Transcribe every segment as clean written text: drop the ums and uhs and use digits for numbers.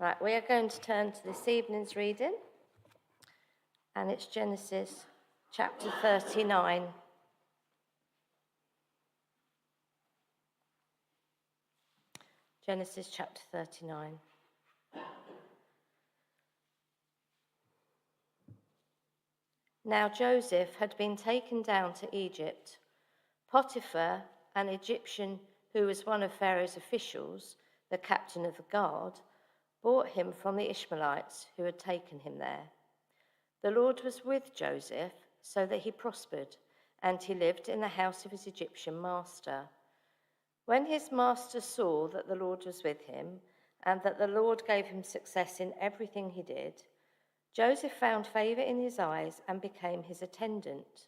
Right, we are going to turn to this evening's reading, and it's Genesis chapter 39. Genesis chapter 39. Now Joseph had been taken down to Egypt. Potiphar, an Egyptian who was one of Pharaoh's officials, the captain of the guard, bought him from the Ishmaelites who had taken him there. The Lord was with Joseph, so that he prospered, and he lived in the house of his Egyptian master. When his master saw that the Lord was with him, and that the Lord gave him success in everything he did, Joseph found favor in his eyes and became his attendant.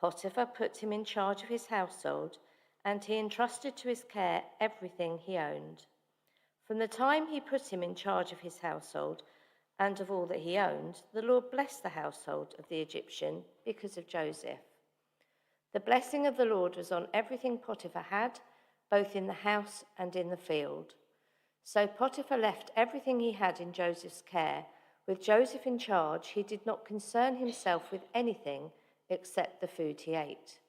Potiphar put him in charge of his household, and he entrusted to his care everything he owned. From the time he put him in charge of his household and of all that he owned, the Lord blessed the household of the Egyptian because of Joseph. The blessing of the Lord was on everything Potiphar had, both in the house and in the field. So Potiphar left everything he had in Joseph's care. With Joseph in charge, he did not concern himself with anything except the food he ate.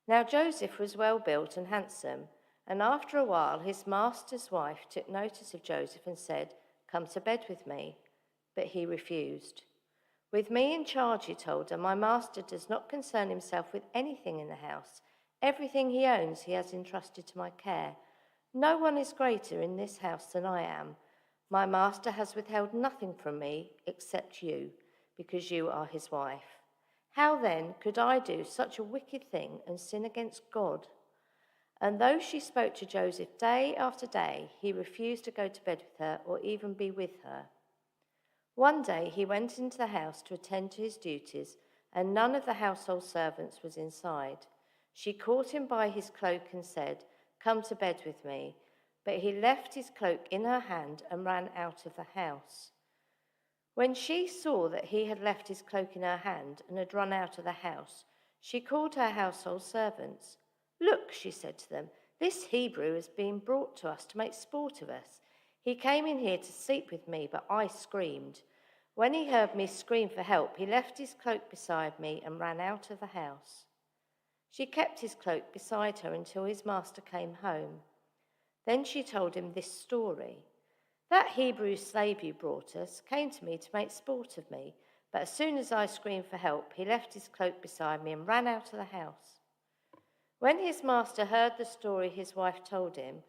Now Joseph was well built and handsome, and after a while his master's wife took notice of Joseph and said, "Come to bed with me." But he refused. "With me in charge," he told her, "my master does not concern himself with anything in the house. Everything he owns he has entrusted to my care. No one is greater in this house than I am. My master has withheld nothing from me except you, because you are his wife. How then could I do such a wicked thing and sin against God?" And though she spoke to Joseph day after day, he refused to go to bed with her or even be with her. One day he went into the house to attend to his duties, and none of the household servants was inside. She caught him by his cloak and said, "Come to bed with me." But he left his cloak in her hand and ran out of the house. When she saw that he had left his cloak in her hand and had run out of the house, she called her household servants. "Look," she said to them, "this Hebrew has been brought to us to make sport of us. He came in here to sleep with me, but I screamed. When he heard me scream for help, he left his cloak beside me and ran out of the house." She kept his cloak beside her until his master came home. Then she told him this story. "That Hebrew slave you brought us came to me to make sport of me, but as soon as I screamed for help, he left his cloak beside me and ran out of the house." When his master heard the story his wife told him,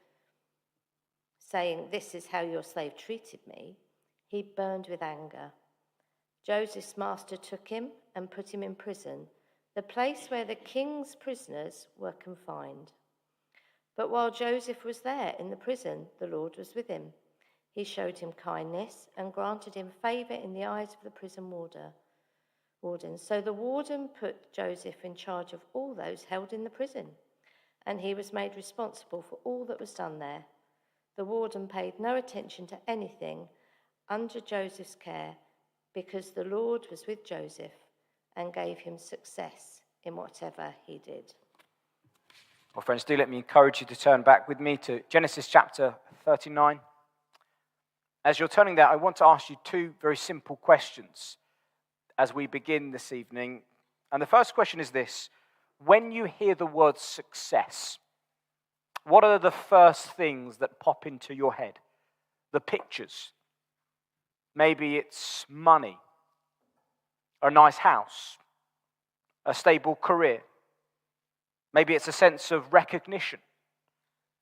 saying, "This is how your slave treated me," he burned with anger. Joseph's master took him and put him in prison, the place where the king's prisoners were confined. But while Joseph was there in the prison, the Lord was with him. He showed him kindness and granted him favor in the eyes of the prison warden. So the warden put Joseph in charge of all those held in the prison, and he was made responsible for all that was done there. The warden paid no attention to anything under Joseph's care, because the Lord was with Joseph and gave him success in whatever he did. Well, friends, do let me encourage you to turn back with me to Genesis chapter 39. As you're turning there, I want to ask you two very simple questions as we begin this evening. And the first question is this: when you hear the word success, what are the first things that pop into your head? The pictures. Maybe it's money, a nice house, a stable career. Maybe it's a sense of recognition,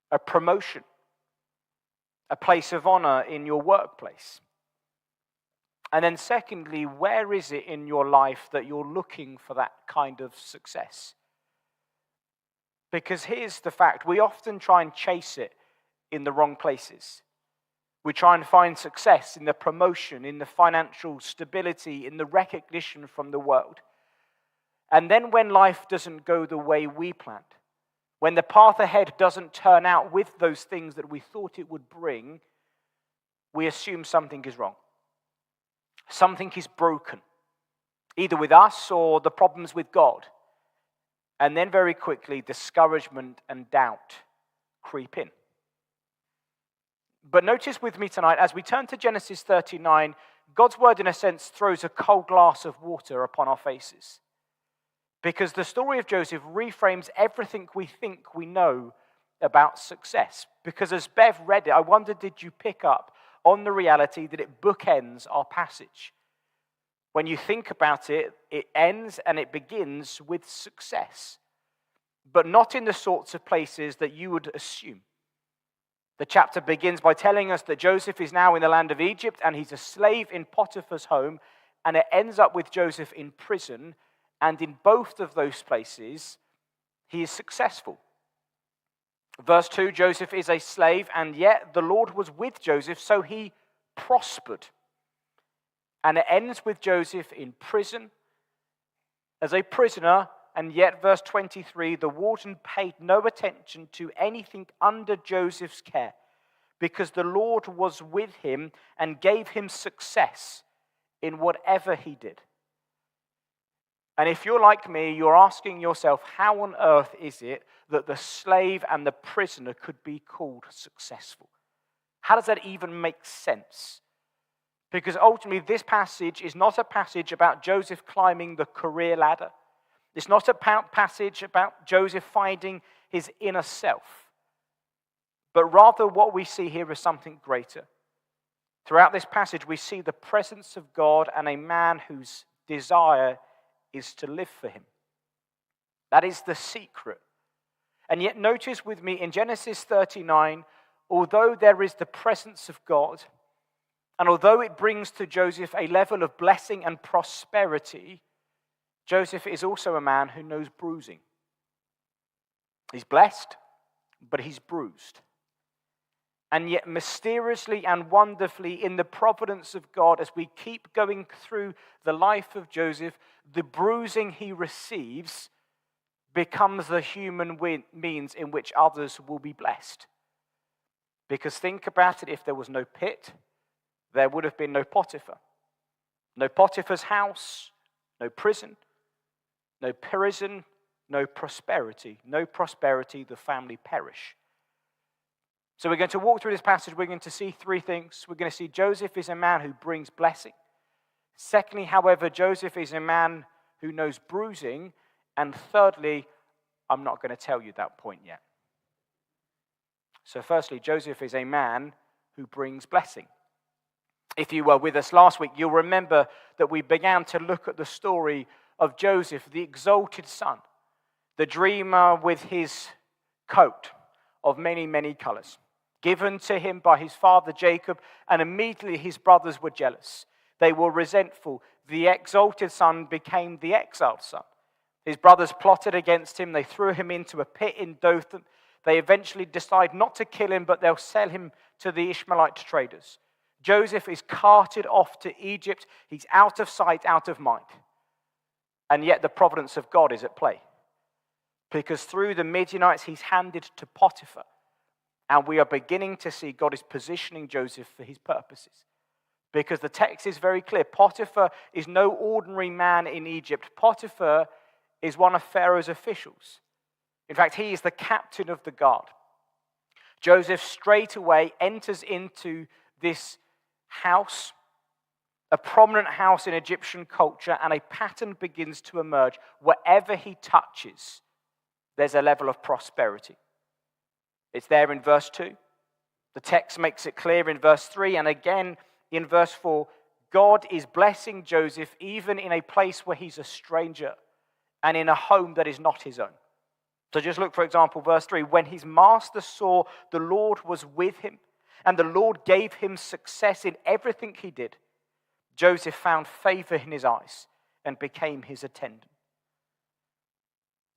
a promotion, a place of honor in your workplace. And then secondly, where is it in your life that you're looking for that kind of success? Because here's the fact: we often try and chase it in the wrong places. We try and find success in the promotion, in the financial stability, in the recognition from the world. And then when life doesn't go the way we planned, when the path ahead doesn't turn out with those things that we thought it would bring, we assume something is wrong. Something is broken, either with us or the problems with God. And then very quickly, discouragement and doubt creep in. But notice with me tonight, as we turn to Genesis 39, God's word, in a sense, throws a cold glass of water upon our faces. Because the story of Joseph reframes everything we think we know about success. Because as Bev read it, I wonder, did you pick up on the reality that it bookends our passage? When you think about it, it ends and it begins with success, but not in the sorts of places that you would assume. The chapter begins by telling us that Joseph is now in the land of Egypt and he's a slave in Potiphar's home, and it ends up with Joseph in prison, and in both of those places, he is successful. Verse 2, Joseph is a slave, and yet the Lord was with Joseph, so he prospered. And it ends with Joseph in prison as a prisoner, and yet, verse 23, the warden paid no attention to anything under Joseph's care, because the Lord was with him and gave him success in whatever he did. And if you're like me, you're asking yourself, how on earth is it that the slave and the prisoner could be called successful? How does that even make sense? Because ultimately, this passage is not a passage about Joseph climbing the career ladder. It's not a passage about Joseph finding his inner self. But rather, what we see here is something greater. Throughout this passage, we see the presence of God and a man whose desire is to live for him. That is the secret. And yet, notice with me in Genesis 39, although there is the presence of God, and although it brings to Joseph a level of blessing and prosperity, Joseph is also a man who knows bruising. He's blessed, but he's bruised. And yet mysteriously and wonderfully, in the providence of God, as we keep going through the life of Joseph, the bruising he receives becomes the human means in which others will be blessed. Because think about it, if there was no pit, there would have been no Potiphar. No Potiphar's house, no prison, no prosperity. No prosperity, the family perish. So we're going to walk through this passage. We're going to see three things. We're going to see Joseph is a man who brings blessing. Secondly, however, Joseph is a man who knows bruising. And thirdly, I'm not going to tell you that point yet. So firstly, Joseph is a man who brings blessing. If you were with us last week, you'll remember that we began to look at the story of Joseph, the exalted son, the dreamer with his coat of many, many colors, given to him by his father Jacob, and immediately his brothers were jealous. They were resentful. The exalted son became the exiled son. His brothers plotted against him. They threw him into a pit in Dothan. They eventually decide not to kill him, but they'll sell him to the Ishmaelite traders. Joseph is carted off to Egypt. He's out of sight, out of mind. And yet the providence of God is at play. Because through the Midianites, he's handed to Potiphar. And we are beginning to see God is positioning Joseph for his purposes. Because the text is very clear. Potiphar is no ordinary man in Egypt. Potiphar is one of Pharaoh's officials. In fact, he is the captain of the guard. Joseph straight away enters into this house, a prominent house in Egyptian culture, and a pattern begins to emerge. Wherever he touches, there's a level of prosperity. It's there in verse 2. The text makes it clear in verse 3, and again in verse 4. God is blessing Joseph even in a place where he's a stranger and in a home that is not his own. So just look, for example, verse 3. When his master saw the Lord was with him, and the Lord gave him success in everything he did, Joseph found favor in his eyes and became his attendant.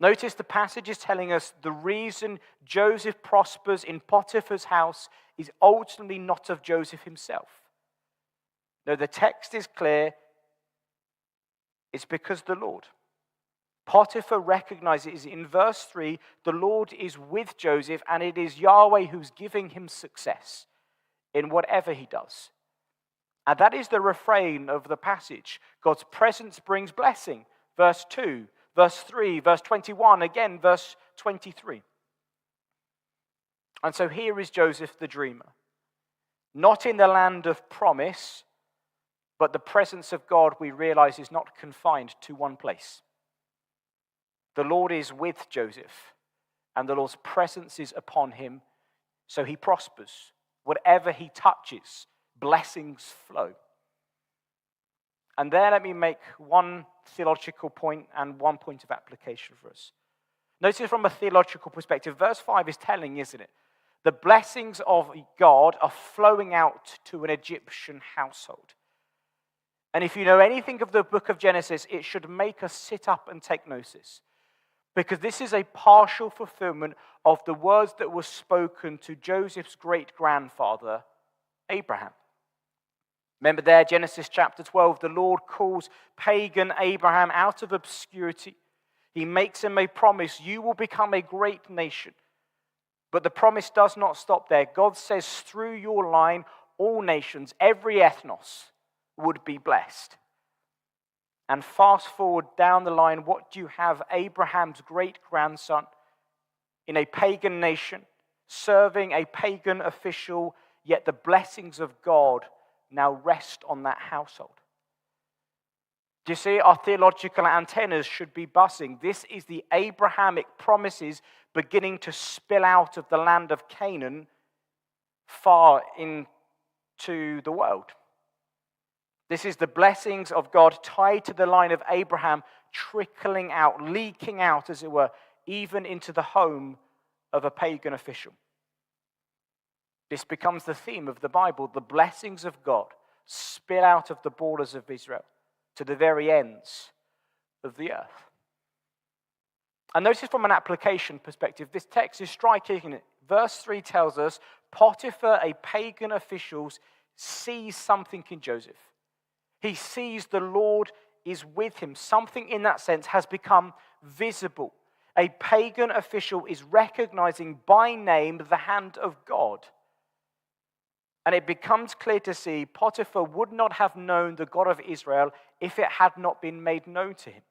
Notice the passage is telling us the reason Joseph prospers in Potiphar's house is ultimately not of Joseph himself. No, the text is clear. It's because the Lord. Potiphar recognizes in verse 3, the Lord is with Joseph, and it is Yahweh who's giving him success in whatever he does. And that is the refrain of the passage. God's presence brings blessing. Verse 2, verse 3, verse 21, again, verse 23. And so here is Joseph the dreamer. not in the land of promise, but the presence of God, we realize, is not confined to one place. The Lord is with Joseph, and the Lord's presence is upon him, so he prospers. Whatever he touches, blessings flow. And there, let me make one theological point and one point of application for us. Notice from a theological perspective, verse 5 is telling, isn't it? The blessings of God are flowing out to an Egyptian household. And if you know anything of the book of Genesis, it should make us sit up and take notice. Because this is a partial fulfillment of the words that were spoken to Joseph's great-grandfather, Abraham. Remember there, Genesis chapter 12, the Lord calls pagan Abraham out of obscurity. He makes him a promise, you will become a great nation. But the promise does not stop there. God says, through your line, all nations, every ethnos, would be blessed. And fast forward down the line, what do you have? Abraham's great-grandson in a pagan nation, serving a pagan official, yet the blessings of God now rest on that household. Do you see, our theological antennas should be buzzing. This is the Abrahamic promises beginning to spill out of the land of Canaan far into the world. This is the blessings of God tied to the line of Abraham, trickling out, leaking out, as it were, even into the home of a pagan official. This becomes the theme of the Bible. The blessings of God spill out of the borders of Israel to the very ends of the earth. And notice from an application perspective, this text is striking, isn't it? Verse 3 tells us Potiphar, a pagan official, sees something in Joseph. He sees the Lord is with him. Something in that sense has become visible. A pagan official is recognizing by name the hand of God. And it becomes clear to see Potiphar would not have known the God of Israel if it had not been made known to him.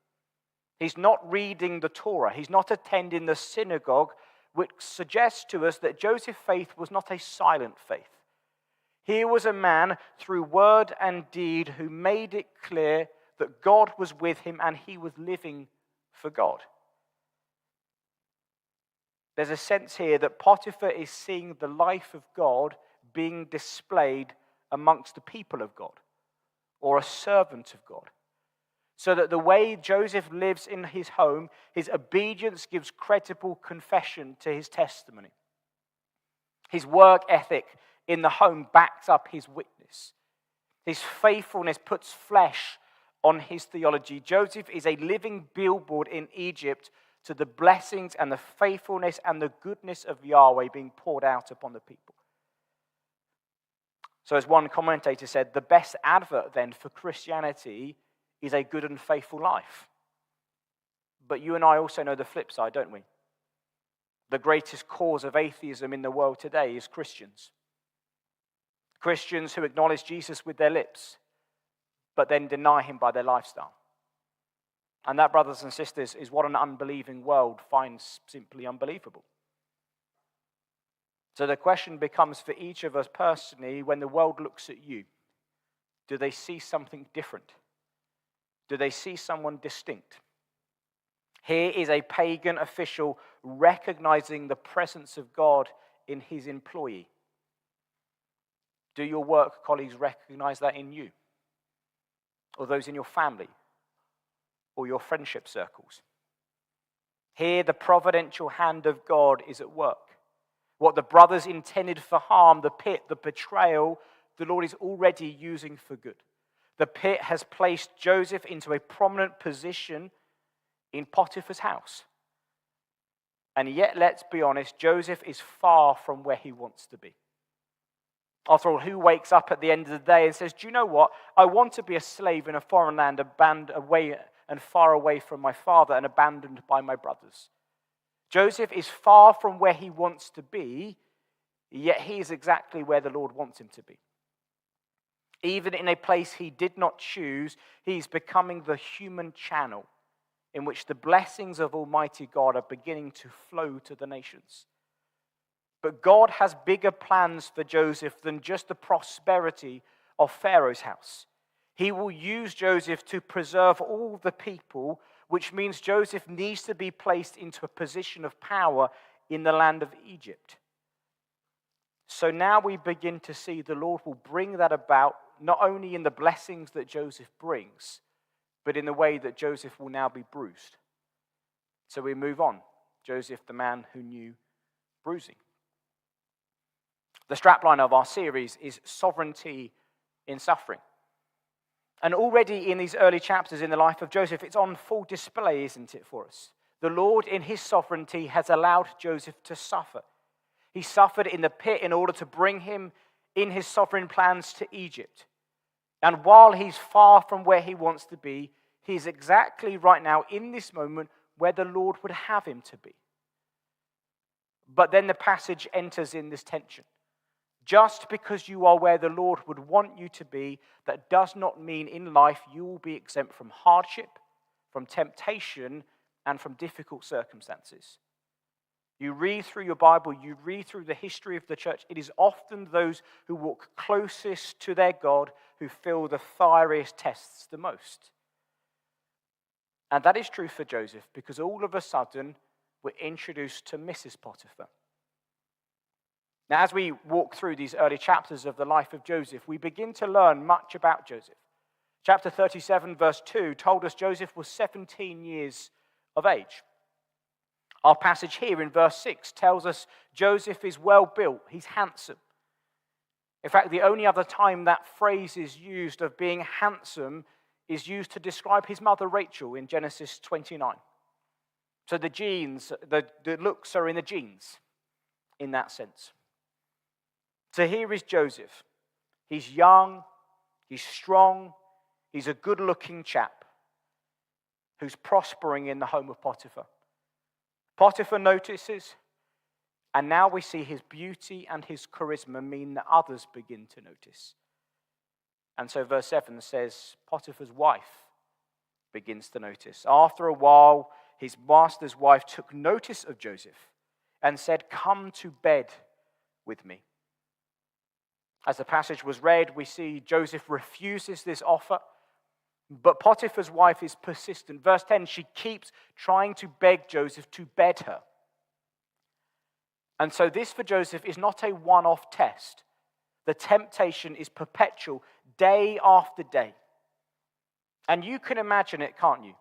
He's not reading the Torah. He's not attending the synagogue, which suggests to us that Joseph's faith was not a silent faith. He was a man through word and deed who made it clear that God was with him and he was living for God. There's a sense here that Potiphar is seeing the life of God being displayed amongst the people of God, or a servant of God. So that the way Joseph lives in his home, his obedience gives credible confession to his testimony. His work ethic in the home backs up his witness. His faithfulness puts flesh on his theology. Joseph is a living billboard in Egypt to the blessings and the faithfulness and the goodness of Yahweh being poured out upon the people. So as one commentator said, the best advert then for Christianity is a good and faithful life. But you and I also know the flip side, don't we? The greatest cause of atheism in the world today is Christians. Christians who acknowledge Jesus with their lips, but then deny him by their lifestyle. And that, brothers and sisters, is what an unbelieving world finds simply unbelievable. So the question becomes for each of us personally, when the world looks at you, do they see something different? Do they see someone distinct? Here is a pagan official recognizing the presence of God in his employee. Do your work colleagues recognize that in you? Or those in your family? Or your friendship circles? Here the providential hand of God is at work. What the brothers intended for harm, the pit, the betrayal, the Lord is already using for good. The pit has placed Joseph into a prominent position in Potiphar's house. And yet, let's be honest, Joseph is far from where he wants to be. After all, who wakes up at the end of the day and says, do you know what? I want to be a slave in a foreign land, abandoned away and far away from my father and abandoned by my brothers. Joseph is far from where he wants to be, yet he is exactly where the Lord wants him to be. Even in a place he did not choose, he is becoming the human channel in which the blessings of Almighty God are beginning to flow to the nations. But God has bigger plans for Joseph than just the prosperity of Pharaoh's house. He will use Joseph to preserve all the people, which means Joseph needs to be placed into a position of power in the land of Egypt. So now we begin to see the Lord will bring that about, not only in the blessings that Joseph brings, but in the way that Joseph will now be bruised. So we move on. Joseph, the man who knew bruising. The strapline of our series is sovereignty in suffering. And already in these early chapters in the life of Joseph, it's on full display, isn't it, for us? The Lord, in his sovereignty, has allowed Joseph to suffer. He suffered in the pit in order to bring him in his sovereign plans to Egypt. And while he's far from where he wants to be, he's exactly right now in this moment where the Lord would have him to be. But then the passage enters in this tension. Just because you are where the Lord would want you to be, that does not mean in life you will be exempt from hardship, from temptation, and from difficult circumstances. You read through your Bible, you read through the history of the church, it is often those who walk closest to their God who feel the fieriest tests the most. And that is true for Joseph, because all of a sudden we're introduced to Mrs. Potiphar. Now, as we walk through these early chapters of the life of Joseph, we begin to learn much about Joseph. Chapter 37, verse 2, told us Joseph was 17 years of age. Our passage here in verse 6 tells us Joseph is well built, he's handsome. In fact, the only other time that phrase is used of being handsome is used to describe his mother Rachel in Genesis 29. So the genes, the looks are in the genes in that sense. So here is Joseph. He's young, he's strong, he's a good-looking chap who's prospering in the home of Potiphar. Potiphar notices, and now we see his beauty and his charisma mean that others begin to notice. And so verse 7 says, Potiphar's wife begins to notice. After a while, his master's wife took notice of Joseph and said, "Come to bed with me." As the passage was read, we see Joseph refuses this offer, but Potiphar's wife is persistent. Verse 10, she keeps trying to beg Joseph to bed her. And so this for Joseph is not a one-off test. The temptation is perpetual, day after day. And you can imagine it, can't you?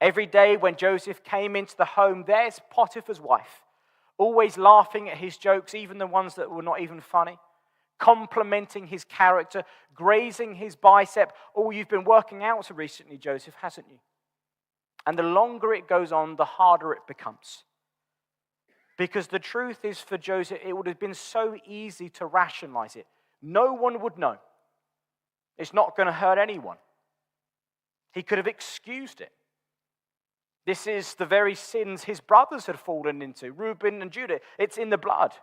Every day when Joseph came into the home, there's Potiphar's wife, always laughing at his jokes, even the ones that were not even funny, complimenting his character, grazing his bicep. Oh, you've been working out recently, Joseph, hasn't you? And the longer it goes on, the harder it becomes. Because the truth is, for Joseph, it would have been so easy to rationalize it. No one would know. It's not going to hurt anyone. He could have excused it. This is the very sins his brothers had fallen into, Reuben and Judah. It's in the blood.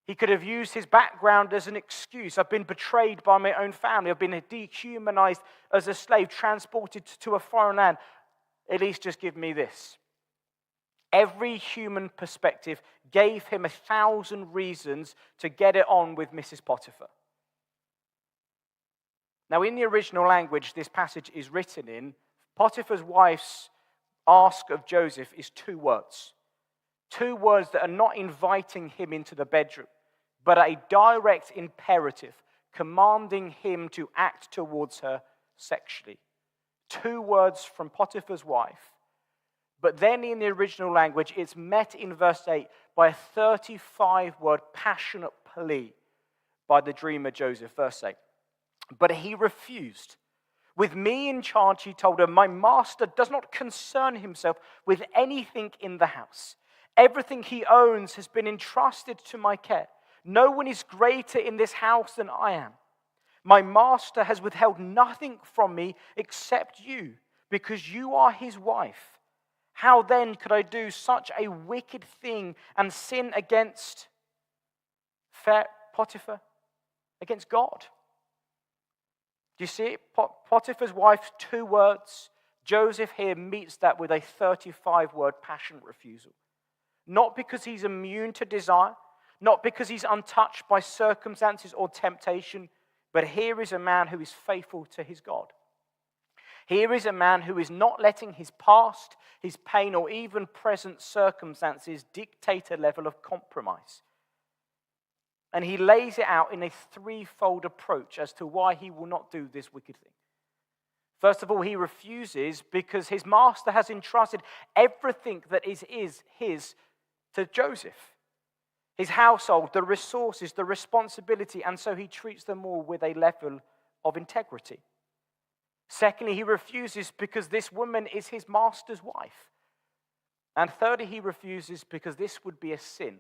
He could have used his background as an excuse. I've been betrayed by my own family. I've been dehumanized as a slave, transported to a foreign land. At least just give me this. Every human perspective gave him 1,000 reasons to get it on with Mrs. Potiphar. Now, in the original language this passage is written in, Potiphar's wife's ask of Joseph is 2 words. 2 words that are not inviting him into the bedroom, but a direct imperative commanding him to act towards her sexually. 2 words from Potiphar's wife. But then in the original language, it's met in verse 8 by a 35-word passionate plea by the dreamer Joseph. Verse 8. But he refused. With me in charge, he told her, my master does not concern himself with anything in the house. Everything he owns has been entrusted to my care. No one is greater in this house than I am. My master has withheld nothing from me except you, because you are his wife. How then could I do such a wicked thing and sin against Potiphar, against God? Do you see it? Potiphar's wife's 2 words. Joseph here meets that with a 35-word passionate refusal. not because he's immune to desire, not because he's untouched by circumstances or temptation, but here is a man who is faithful to his God. Here is a man who is not letting his past, his pain, or even present circumstances dictate a level of compromise. And he lays it out in a threefold approach as to why he will not do this wicked thing. First of all, he refuses because his master has entrusted everything that is his to Joseph. His household, the resources, the responsibility, and so he treats them all with a level of integrity. Secondly, he refuses because this woman is his master's wife. And thirdly, he refuses because this would be a sin,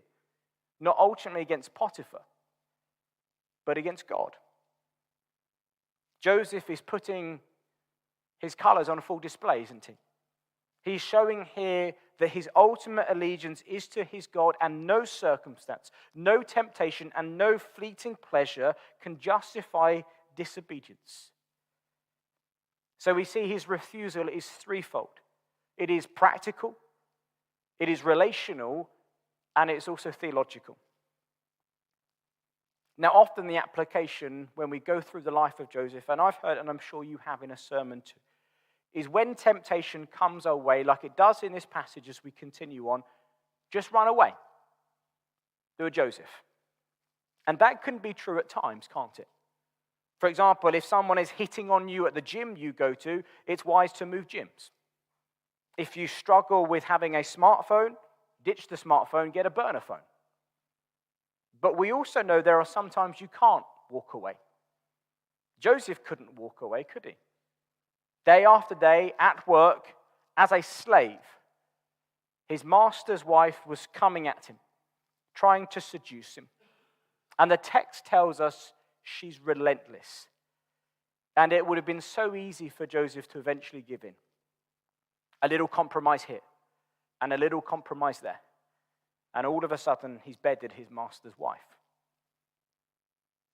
not ultimately against Potiphar, but against God. Joseph is putting his colors on full display, isn't he? He's showing here that his ultimate allegiance is to his God, and no circumstance, no temptation, and no fleeting pleasure can justify disobedience. So we see his refusal is threefold. It is practical, it is relational, and it's also theological. Now, often the application when we go through the life of Joseph, and I've heard, and I'm sure you have in a sermon too, is when temptation comes our way, like it does in this passage as we continue on, just run away. Do a Joseph. And that can be true at times, can't it? For example, if someone is hitting on you at the gym you go to, it's wise to move gyms. If you struggle with having a smartphone, ditch the smartphone, get a burner phone. But we also know there are some times you can't walk away. Joseph couldn't walk away, could he? Day after day, at work, as a slave, his master's wife was coming at him, trying to seduce him. And the text tells us she's relentless. And it would have been so easy for Joseph to eventually give in. A little compromise here, and a little compromise there. And all of a sudden, he's bedded his master's wife.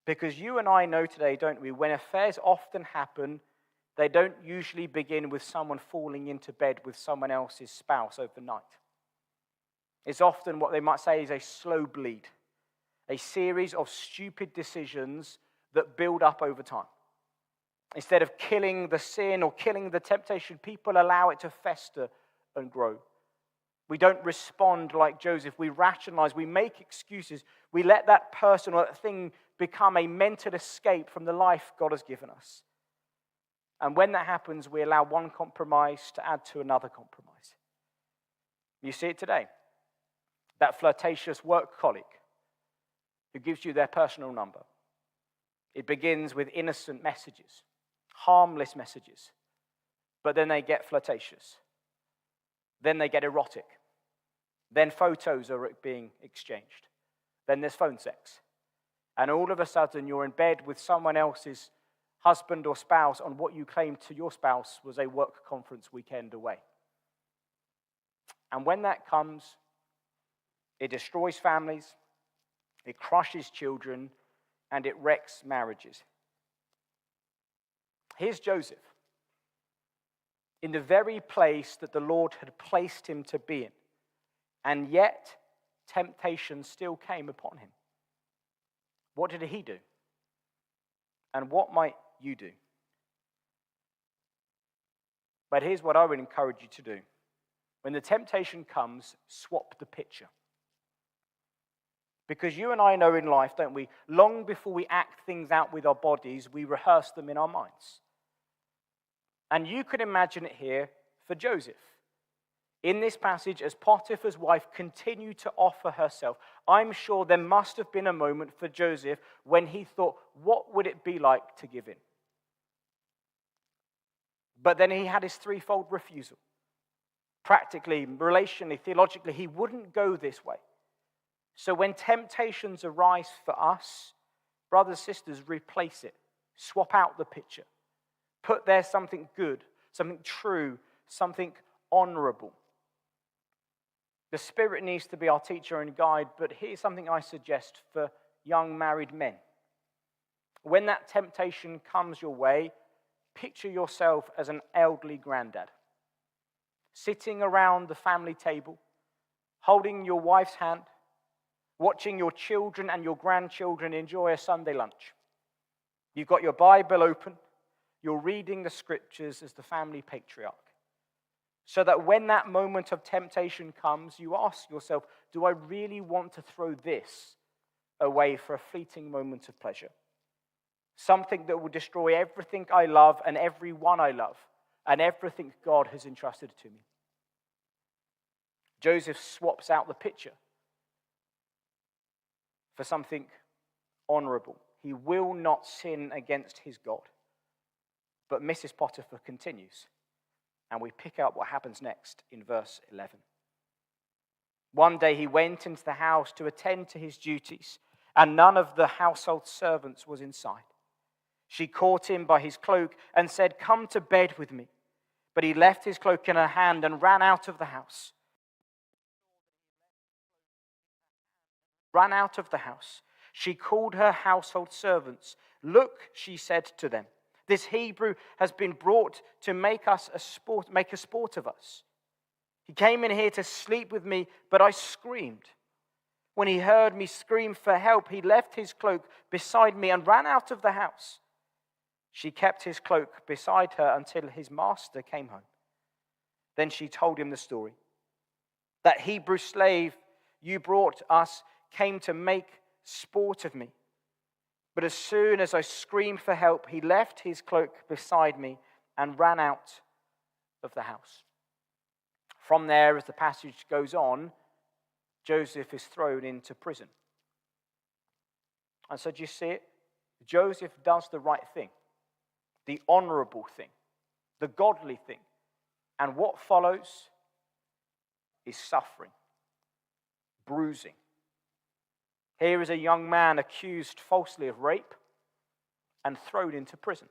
Because you and I know today, don't we, when affairs often happen, they don't usually begin with someone falling into bed with someone else's spouse overnight. It's often what they might say is a slow bleed, a series of stupid decisions that build up over time. Instead of killing the sin or killing the temptation, people allow it to fester and grow. We don't respond like Joseph. We rationalize, we make excuses. We let that person or that thing become a mental escape from the life God has given us. And when that happens, we allow one compromise to add to another compromise. You see it today. That flirtatious work colleague who gives you their personal number. It begins with innocent messages, harmless messages. But then they get flirtatious. Then they get erotic. Then photos are being exchanged. Then there's phone sex. And all of a sudden, you're in bed with someone else's husband or spouse on what you claim to your spouse was a work conference weekend away. And when that comes, it destroys families, it crushes children, and it wrecks marriages. Here's Joseph, in the very place that the Lord had placed him to be in, and yet temptation still came upon him. What did he do? And what might you do? But here's what I would encourage you to do. When the temptation comes, swap the picture. Because you and I know in life, don't we, long before we act things out with our bodies, we rehearse them in our minds. And you can imagine it here for Joseph. In this passage, as Potiphar's wife continued to offer herself, I'm sure there must have been a moment for Joseph when he thought, what would it be like to give in? But then he had his threefold refusal. Practically, relationally, theologically, he wouldn't go this way. So when temptations arise for us, brothers and sisters, replace it. Swap out the picture. Put there something good, something true, something honorable. The Spirit needs to be our teacher and guide, but here's something I suggest for young married men. When that temptation comes your way, picture yourself as an elderly granddad, sitting around the family table, holding your wife's hand, watching your children and your grandchildren enjoy a Sunday lunch. You've got your Bible open, you're reading the scriptures as the family patriarch. So that when that moment of temptation comes, you ask yourself, do I really want to throw this away for a fleeting moment of pleasure? Something that will destroy everything I love and everyone I love and everything God has entrusted to me. Joseph swaps out the picture for something honorable. He will not sin against his God. But Mrs. Potiphar continues, and we pick up what happens next in verse 11. One day he went into the house to attend to his duties, and none of the household servants was inside. She caught him by his cloak and said, "Come to bed with me." But he left his cloak in her hand and ran out of the house. She called her household servants. "Look," she said to them, "this Hebrew has been brought to make a sport of us. He came in here to sleep with me, but I screamed. When he heard me scream for help, he left his cloak beside me and ran out of the house." She kept his cloak beside her until his master came home. Then she told him the story. "That Hebrew slave you brought us came to make sport of me. But as soon as I screamed for help, he left his cloak beside me and ran out of the house." From there, as the passage goes on, Joseph is thrown into prison. And so do you see it? Joseph does the right thing, the honorable thing, the godly thing. And what follows is suffering, bruising. Here is a young man accused falsely of rape and thrown into prison.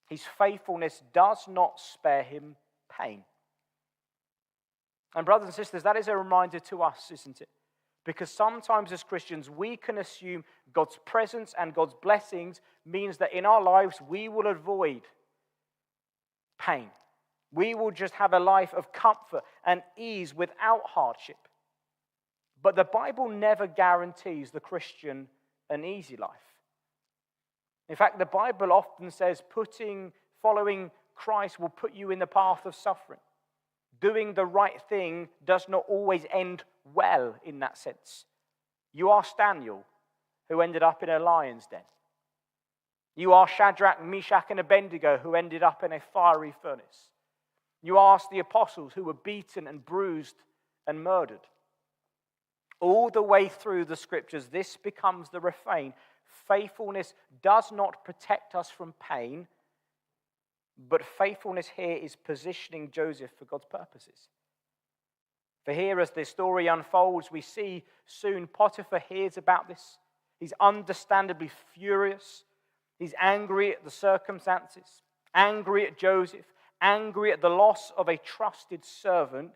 His faithfulness does not spare him pain. And brothers and sisters, that is a reminder to us, isn't it? Because sometimes as Christians, we can assume God's presence and God's blessings means that in our lives we will avoid pain. We will just have a life of comfort and ease without hardship. But the Bible never guarantees the Christian an easy life. In fact, the Bible often says following Christ will put you in the path of suffering. Doing the right thing does not always end well in that sense. You ask Daniel, who ended up in a lion's den. You are Shadrach, Meshach, and Abednego, who ended up in a fiery furnace. You ask the apostles, who were beaten and bruised and murdered. All the way through the scriptures, this becomes the refrain. Faithfulness does not protect us from pain, but faithfulness here is positioning Joseph for God's purposes. For here, as the story unfolds, we see soon Potiphar hears about this. He's understandably furious. He's angry at the circumstances, angry at Joseph, angry at the loss of a trusted servant.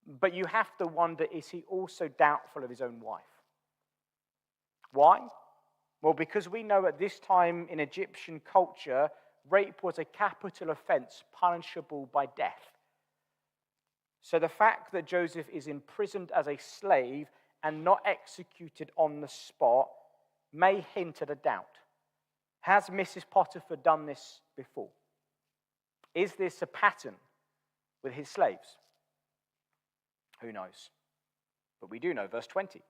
But you have to wonder, is he also doubtful of his own wife? Why? Well, because we know at this time in Egyptian culture, rape was a capital offense punishable by death. So the fact that Joseph is imprisoned as a slave and not executed on the spot may hint at a doubt. Has Mrs. Potiphar done this before? Is this a pattern with his slaves? Who knows? But we do know, verse 20.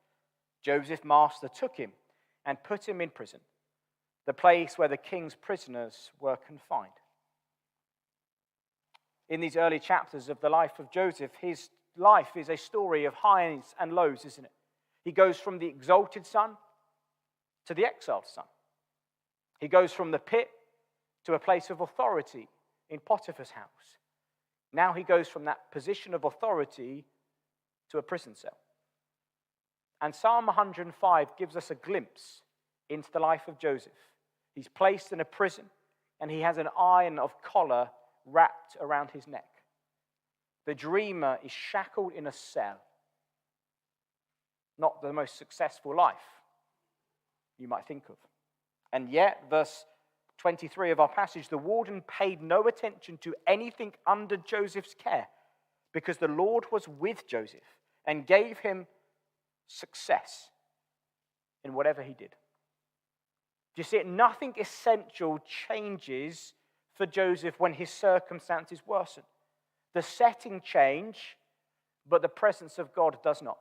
Joseph's master took him and put him in prison, the place where the king's prisoners were confined. In these early chapters of the life of Joseph, his life is a story of highs and lows, isn't it? He goes from the exalted son to the exiled son. He goes from the pit to a place of authority in Potiphar's house. Now he goes from that position of authority to a prison cell. And Psalm 105 gives us a glimpse into the life of Joseph. He's placed in a prison, and he has an iron of collar wrapped around his neck. The dreamer is shackled in a cell. Not the most successful life you might think of. And yet, verse 23 of our passage, the warden paid no attention to anything under Joseph's care, because the Lord was with Joseph and gave him success in whatever he did. Do you see it? Nothing essential changes for Joseph when his circumstances worsen. The setting change, but the presence of God does not.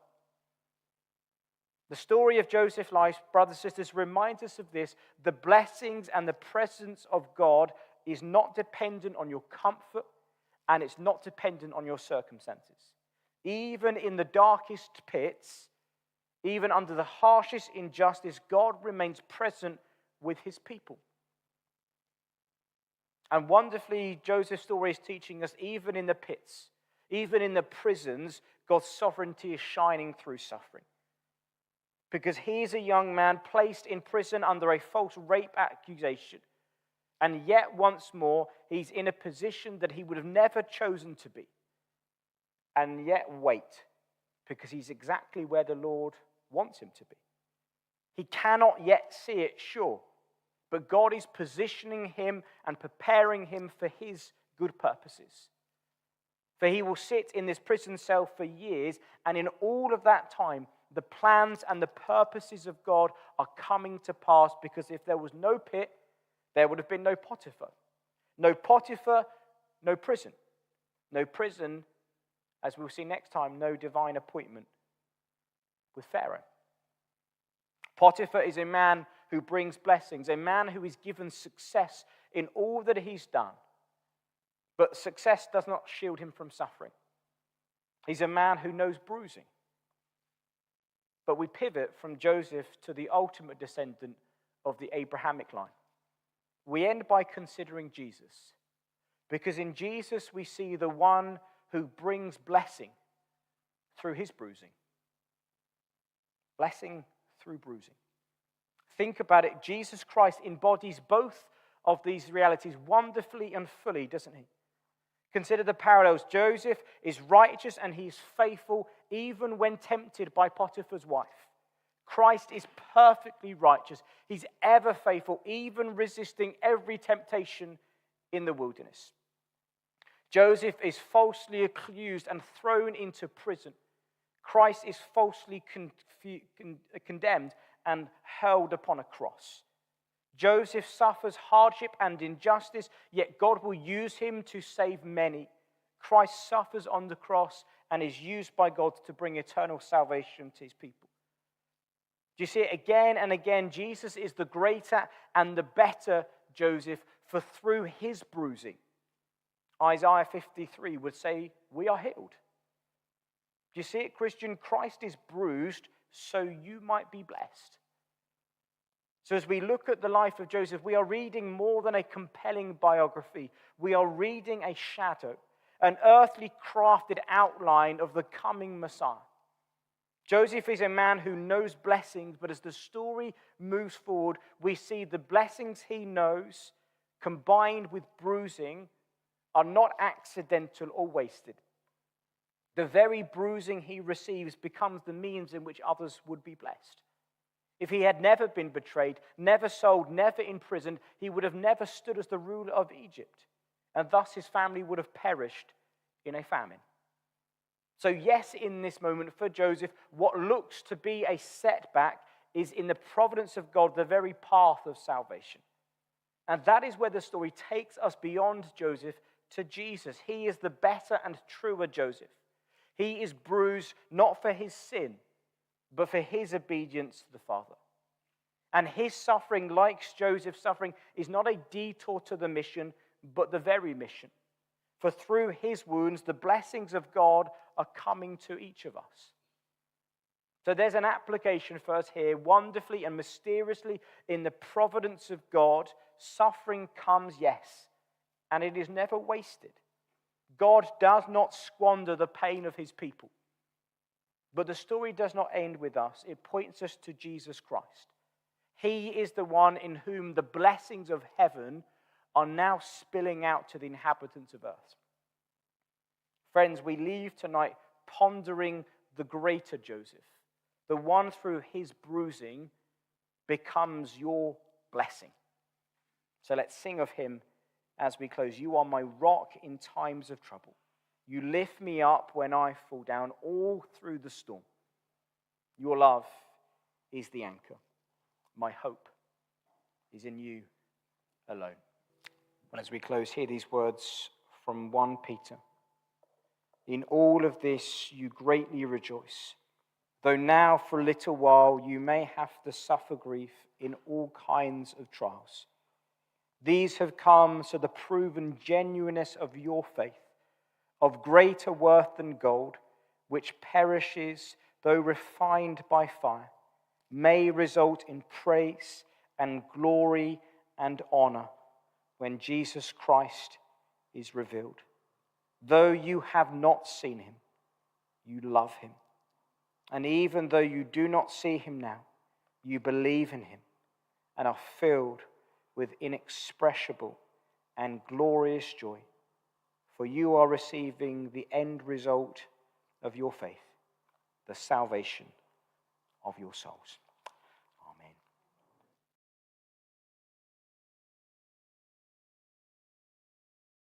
The story of Joseph's life, brothers and sisters, reminds us of this. The blessings and the presence of God is not dependent on your comfort, and it's not dependent on your circumstances. Even in the darkest pits, even under the harshest injustice, God remains present with his people. And wonderfully, Joseph's story is teaching us, even in the pits, even in the prisons, God's sovereignty is shining through suffering. Because he is a young man placed in prison under a false rape accusation. And yet, once more, he's in a position that he would have never chosen to be. And yet, wait, because he's exactly where the Lord wants him to be. He cannot yet see it, sure, but God is positioning him and preparing him for his good purposes. For he will sit in this prison cell for years, and in all of that time, the plans and the purposes of God are coming to pass, because if there was no pit, there would have been no Potiphar. No Potiphar, no prison. No prison, as we'll see next time, no divine appointment with Pharaoh. Potiphar is a man who brings blessings, a man who is given success in all that he's done. But success does not shield him from suffering. He's a man who knows bruising. But we pivot from Joseph to the ultimate descendant of the Abrahamic line. We end by considering Jesus, because in Jesus we see the one who brings blessing through his bruising. Blessing through bruising. Think about it. Jesus Christ embodies both of these realities wonderfully and fully, doesn't he? Consider the parallels. Joseph is righteous and he is faithful even when tempted by Potiphar's wife. Christ is perfectly righteous. He's ever faithful, even resisting every temptation in the wilderness. Joseph is falsely accused and thrown into prison. Christ is falsely condemned and held upon a cross. Joseph suffers hardship and injustice, yet God will use him to save many. Christ suffers on the cross and is used by God to bring eternal salvation to his people. Do you see it again and again? Jesus is the greater and the better Joseph, for through his bruising, Isaiah 53 would say, we are healed. Do you see it, Christian? Christ is bruised so you might be blessed. So as we look at the life of Joseph, we are reading more than a compelling biography. We are reading a shadow, an earthly crafted outline of the coming Messiah. Joseph is a man who knows blessings, but as the story moves forward, we see the blessings he knows, combined with bruising, are not accidental or wasted. The very bruising he receives becomes the means in which others would be blessed. If he had never been betrayed, never sold, never imprisoned, he would have never stood as the ruler of Egypt, and thus his family would have perished in a famine. So yes, in this moment for Joseph, what looks to be a setback is in the providence of God, the very path of salvation. And that is where the story takes us beyond Joseph to Jesus. He is the better and truer Joseph. He is bruised not for his sin, but for his obedience to the Father. And his suffering, like Joseph's suffering, is not a detour to the mission, but the very mission. For through his wounds, the blessings of God are coming to each of us. So there's an application for us here. Wonderfully and mysteriously, in the providence of God, suffering comes, yes, and it is never wasted. God does not squander the pain of his people. But the story does not end with us. It points us to Jesus Christ. He is the one in whom the blessings of heaven are now spilling out to the inhabitants of earth. Friends, we leave tonight pondering the greater Joseph. The one through his bruising becomes your blessing. So let's sing of him as we close. You are my rock in times of trouble. You lift me up when I fall down all through the storm. Your love is the anchor. My hope is in you alone. And as we close, hear these words from 1 Peter. In all of this you greatly rejoice, though now for a little while you may have to suffer grief in all kinds of trials. These have come so the proven genuineness of your faith, of greater worth than gold, which perishes though refined by fire, may result in praise and glory and honor when Jesus Christ is revealed. Though you have not seen him, you love him. And even though you do not see him now, you believe in him and are filled with inexpressible and glorious joy, for you are receiving the end result of your faith, the salvation of your souls.